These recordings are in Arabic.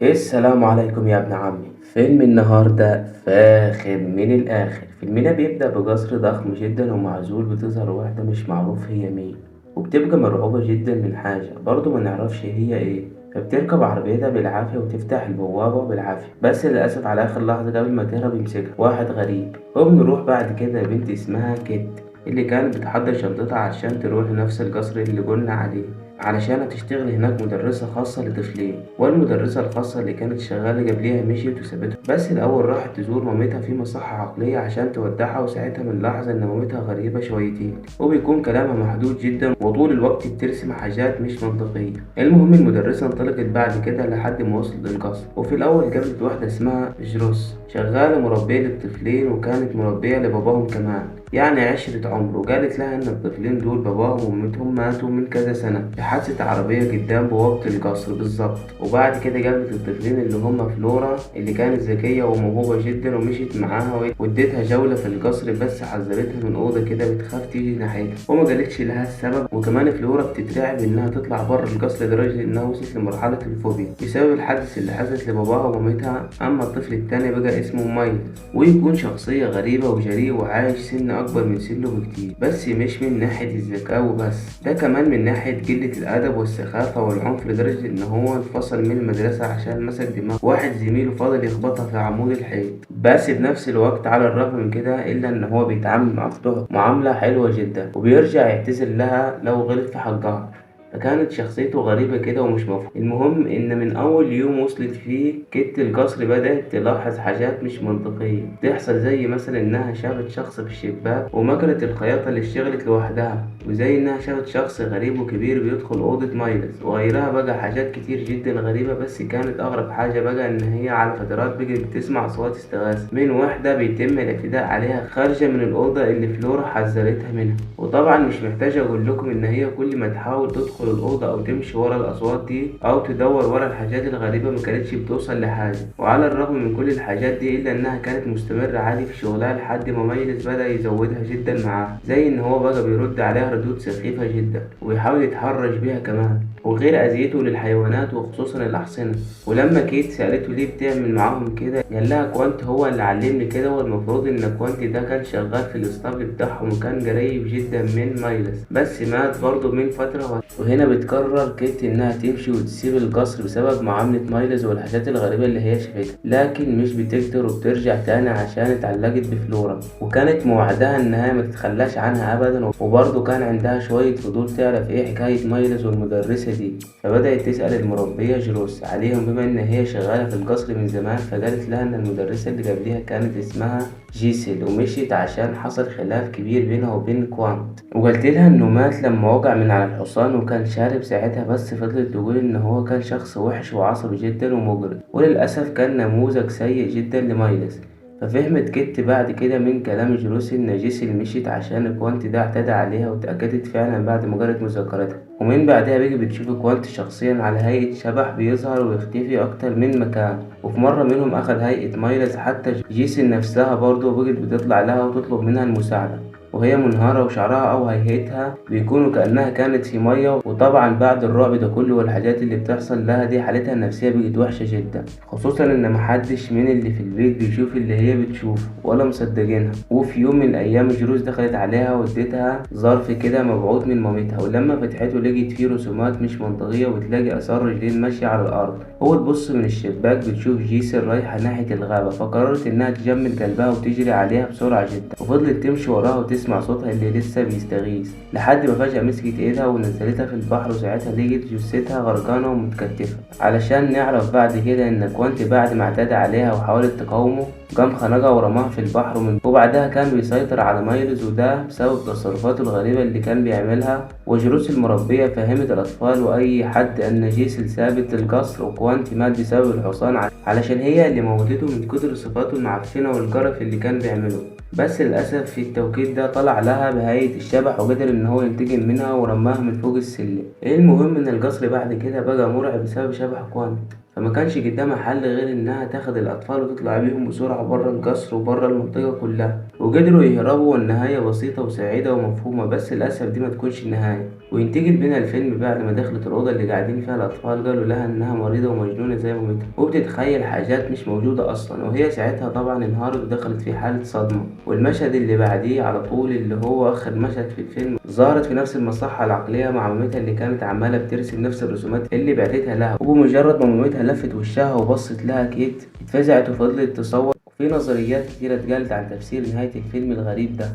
السلام عليكم يا ابن عمي. فيلم النهاردة فاخر من الآخر. فيلمنا بيبدأ بقصر ضخم جدا ومعزول، بتظهر واحدة مش معروف هي مين، وبتبقى مرعوبة جدا من حاجة برضه ما نعرفش هي ايه. فبتركب عربيتها بالعافية وتفتح البوابة بالعافية، بس للأسف على آخر لحظة قبل ما تهرب يمسكها واحد غريب. وبنروح بعد كده بنت اسمها كيت، اللي كانت بتحضر شنطتها عشان تروح لنفس القصر اللي قلنا عليه، علشان تشتغل هناك مدرسة خاصة لطفلين. والمدرسة الخاصة اللي كانت شغالة قبليها مشيت وسابتهم، بس الأول راحت تزور مامتها في مصحة عقلية عشان تودعها. وساعتها بنلاحظ إن مامتها غريبة شويتين، وبيكون كلامها محدود جدا وطول الوقت بترسم حاجات مش منطقية. المهم المدرسة انطلقت بعد كده لحد ما وصلت للقصر، وفي الأول قابلت واحدة اسمها جروس، شغالة مربية للطفلين، وكانت مربية لباباهم كمان، يعني عشرة عمر. وقالت لها إن الطفلين دول باباهم ومامتهم ماتوا من كذا سنة في حادثة عربية قدام بوابة القصر بالظبط. وبعد كده قابلت الطفلين اللي هم فلورا، اللي كانت ذكية وموهوبة جدا، ومشيت معاها واديتها جولة في القصر، بس حذرتها من أوضة كده بتخاف تيجي ناحيتها وما قالتش لها السبب. وكمان فلورا بتترعب إنها تطلع بره القصر لدرجة إنها وصلت لمرحلة الفوبيا بسبب الحادث اللي حدث لباباها ومامتها. أما الطفل التاني بقى اسمه مايل، ويكون شخصية غريبة وجريء وعايش سن أكبر من سنه بكتير، بس مش من ناحية الذكاء وبس، ده كمان من ناحية قلة الأدب والسخافة والعنف، لدرجة إن هو انفصل من المدرسة عشان مسك دماغ واحد زميله فضل يخبطها في عمود الحيط. بس بنفس الوقت على الرغم من كده إلا إن هو بيتعامل مع أخته معاملة حلوة جدا، وبيرجع يعتذر لها لو غلط في حقها. فكانت شخصيته غريبة كده ومش مفهوم. المهم إن من أول يوم وصلت فيه كت القصر بدأت تلاحظ حاجات مش منطقية تحصل، زي مثلا إنها شافت شخص في الشباك ومكنة الخياطة اللي اشتغلت لوحدها، وزي إنها شافت شخص غريب وكبير بيدخل أوضة مايلز، وغيرها بقى حاجات كتير جدا غريبة. بس كانت أغرب حاجة بقى إن هي على فترات بقت بتسمع أصوات استغاثة من واحدة بيتم الاعتداء عليها خارجة من الأوضة اللي فلورا حذرتها منها. وطبعا مش محتاج أقول لكم إن هي كل ما تحاول تدخل الأوضة أو تمشي ورا الأصوات دي أو تدور ورا الحاجات الغريبة ما كانتش بتوصل لحاجة. وعلى الرغم من كل الحاجات دي إلا إنها كانت مستمرة عادي في شغلها لحد ما مايلز بدأ يزودها جدا معاه، زي إن هو بقى بيرد عليها ردود سخيفة جدا ويحاول يتحرش بيها كمان، وغير أذيته للحيوانات وخصوصا الأحصنة. ولما كيت سألته ليه بتعمل معاهم كده، قال لها كوانت هو اللي علمني كده، والمفروض إن كوانت ده كان شغال في الاسطبل بتاعهم وكان قريب جدا من مايلز، بس مات برضه من فترة. وهنا بتقرر كيت إنها تمشي وتسيب القصر بسبب معاملة مايلز والحاجات الغريبة اللي هي شافتها، لكن مش بتقدر وبترجع تاني عشان اتعلقت بفلورا، وكانت موعدها إنها ما تتخلاش عنها أبدا. وبرضه كان عندها شوية فضول تعرف إيه حكاية مايلز والمدرسة دي، فبدأت تسأل المربية جروس عليهم بما إن هي شغالة في القصر من زمان. فقالت لها إن المدرسة اللي قبليها كانت اسمها جيسل ومشيت عشان حصل خلاف كبير بينها وبين كوانت. وقلت لها إنه مات لما وقع من على الحصان وكان شارب ساعتها، بس فضلت تقول إن هو كان شخص وحش وعصبي جدا ومجرم، وللأسف كان نموذج سيء جدا لمايلز. ففهمت كيت بعد كده من كلام جروسي إن جيسل مشيت عشان كوانت ده اعتدى عليها، واتأكدت فعلا بعد ما قرأت مذكرتها. ومن بعدها بيجي بتشوف كوانت شخصيا على هيئة شبح بيظهر ويختفي أكتر من مكان، وفي مرة منهم أخد هيئة مايلز. حتى جيسل نفسها برضه بقت بتطلع لها وتطلب منها المساعدة وهي منهارة، وشعرها أو هيئتها بيكونوا كأنها كانت في مية. وطبعا بعد الرعب ده كله والحاجات اللي بتحصل لها دي، حالتها النفسية بقت وحشة جدا، خصوصا إن محدش من اللي في البيت بيشوف اللي هي بتشوفه ولا مصدقينها. وفي يوم من الأيام جروس دخلت عليها واديتها ظرف كده مبعوث من مامتها، ولما فتحته لقيت فيه رسومات مش منطقية، وبتلاقي آثار رجلين ماشية على الأرض. هو تبص من الشباك بتشوف جيسر رايحة ناحية الغابة، فقررت إنها تجمد قلبها وتجري عليها بسرعة جدا، وفضلت تمشي وراها وتسمع صوتها اللي لسه بيستغيث، لحد ما فجأة مسكت ايدها ونزلتها في البحر، وساعتها لقيت جثتها غرقانة ومتكتفة. علشان نعرف بعد كده ان كوانت بعد ما اعتدى عليها وحاولت تقاومه قام خنقها ورماها في البحر وبعدها كان بيسيطر على مايلز، وده بسبب تصرفاته الغريبة اللي كان بيعملها. وجروس المربية فهمت الأطفال وأي حد أن جيسل ثابت القصر وكوانت مات بسبب الحصان، علشان هي اللي موتته من كتر صفاته المعفنة والجرف اللي كان بيعمله. بس للأسف في التوقيت ده طلع لها بهيئة الشبح وقدر إن هو ينتقم منها ورماها من فوق السلم. المهم إن القصر بعد كده بقى مرعب بسبب شبح كوانت، فما كانش قدامها حل غير إنها تاخد الأطفال وتطلع بيهم بسرعة برا القصر وبرا المنطقة كلها. وقدروا يهربوا، والنهاية بسيطة وسعيدة ومفهومة، بس للأسف دي ما تكونش النهاية. وينتقل بينا الفيلم بعد ما دخلت الأوضة اللي قاعدين فيها الأطفال، قالوا لها إنها مريضة ومجنونة زي مامتها، وبتتخيل حاجات مش موجودة أصلا. وهي ساعتها طبعا انهارت ودخلت في حالة صدمة. والمشهد اللي بعديه على طول، اللي هو آخر مشهد في الفيلم، ظهرت في نفس المصحة العقلية مع مامتها اللي كانت عمالة بترسم نفس الرسومات اللي بعتتها لها. وبمجرد ما مامتها لفت وشها وبصت لها كيت، اتفزعت وفضلت تصور. وفي نظريات كتيرة اتقالت عن تفسير نهاية الفيلم الغريب ده.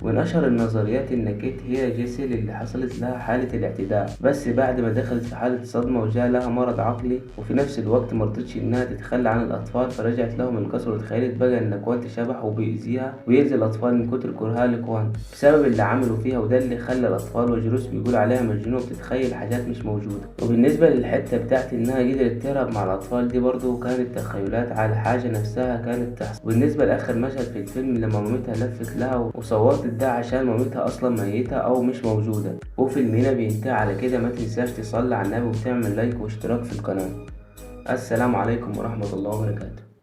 ومن أشهر النظريات إن كيت هي جيسيل اللي حصلت لها حالة الاعتداء، بس بعد ما دخلت في حالة صدمة وجاء لها مرض عقلي. وفي نفس الوقت مرضتش إنها تتخلى عن الأطفال، فرجعت لهم القصر وتخيلت بقى إن كوانت شبح وبيأذيها ويأذي الأطفال من كتر كرهها لكوانت بسبب اللي عملوا فيها. وده اللي خلى الأطفال وجروس بيقول عليها مجنونة وبتتخيل حاجات مش موجودة. وبالنسبة للحتة بتاعت إنها قدرت تهرب مع الأطفال دي، برضه كانت تخيلات على حاجة نفسها كانت تحصل. وبالنسبة لآخر مشهد في الفيلم لما مامتها لفت لها وصورت ده عشان مامتها أصلا ميتة أو مش موجودة. وفيلمنا بينتهي على كده. ما تنساش تصلي على النبي وتعمل لايك واشتراك في القناة. السلام عليكم ورحمة الله وبركاته.